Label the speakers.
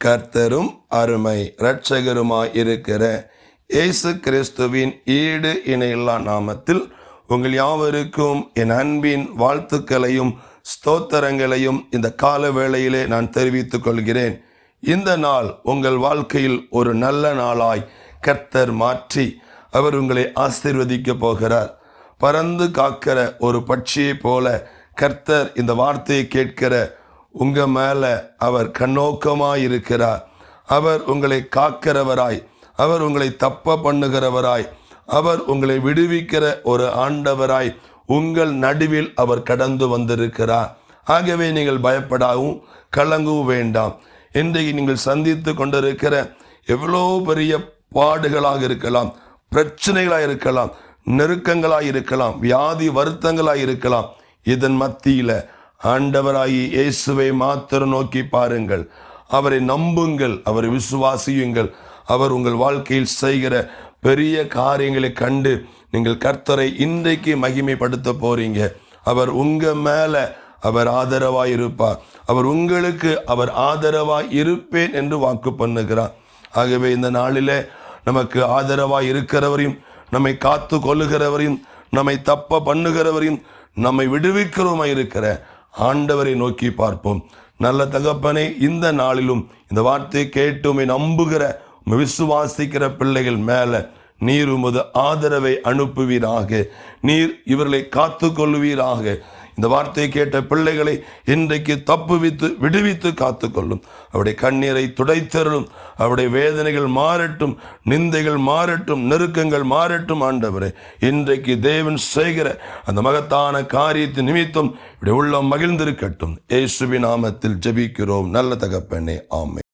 Speaker 1: கர்த்தரும் அருமை இரட்சகருமாய் இருக்கிற இயேசு கிறிஸ்துவின் ஈடு இணையில்லா நாமத்தில் உங்கள் யாவருக்கும் என் அன்பின் வாழ்த்துக்களையும் ஸ்தோத்திரங்களையும் இந்த கால வேளையிலே நான் தெரிவித்துக் கொள்கிறேன். இந்த நாள் உங்கள் வாழ்க்கையில் ஒரு நல்ல நாளாய் கர்த்தர் மாற்றி அவர் உங்களை ஆசீர்வதிக்க போகிறார். பறந்து காக்கிற ஒரு பட்சியை போல கர்த்தர் இந்த வார்த்தையை கேட்கிற உங்க மேல அவர் கண்ணோக்கமாய் இருக்கிறார். அவர் உங்களை காக்கிறவராய், அவர் உங்களை தப்ப பண்ணுகிறவராய், அவர் உங்களை விடுவிக்கிற ஒரு ஆண்டவராய் உங்கள் நடுவில் அவர் கடந்து வந்திருக்கிறார். ஆகவே நீங்கள் பயப்படவும் கலங்கவும் வேண்டாம். இன்றைக்கு நீங்கள் சந்தித்து கொண்டிருக்கிற எவ்வளோ பெரிய பாடுகளாக இருக்கலாம், பிரச்சனைகளாக இருக்கலாம், நெருக்கங்களாக இருக்கலாம், வியாதி வருத்தங்களாக இருக்கலாம், இதன் மத்தியில ஆண்டவராகி இயேசுவை மாத்திரம் நோக்கி பாருங்கள், அவரை நம்புங்கள், அவரை விசுவாசியுங்கள். அவர் உங்கள் வாழ்க்கையில் செய்கிற பெரிய காரியங்களை கண்டு நீங்கள் கர்த்தரை இன்றைக்கு மகிமைப்படுத்த போறீங்க. அவர் உங்க மேல அவர் ஆதரவாய் இருப்பார். அவர் உங்களுக்கு அவர் ஆதரவாய் இருப்பேன் என்று வாக்கு பண்ணுகிறார். ஆகவே இந்த நாளிலே நமக்கு ஆதரவாய் இருக்கிறவரையும், நம்மை காத்து கொள்ளுகிறவரையும், நம்மை தப்ப பண்ணுகிறவரையும், நம்மை விடுவிக்கிறோமா இருக்கிற ஆண்டவரை நோக்கி பார்ப்போம். நல்ல தகப்பனே, இந்த நாளிலும் இந்த வார்த்தையை கேட்டுமே நம்புகிற விசுவாசிக்கிற பிள்ளைகள் மேல நீர் உமது ஆதரவை அனுப்புவீராக. நீர் இவர்களை காத்து கொள்வீராக. இந்த வார்த்தையை கேட்ட பிள்ளைகளை இன்றைக்கு தப்புவித்து விடுவித்து காத்துக்கொள்ளும். அவருடைய கண்ணீரை துடைத்தருளும். அவருடைய வேதனைகள் மாறட்டும், நிந்தைகள் மாறட்டும், நெருக்கங்கள் மாறட்டும். ஆண்டவரே, இன்றைக்கு தேவன் செய்கிற அந்த மகத்தான காரியத்தின் நிமித்தம் இப்படி உள்ளம் மகிழ்ந்திருக்கட்டும். இயேசுவின் நாமத்தில் ஜெபிக்கிறோம் நல்ல தகப்பனே, ஆமென்.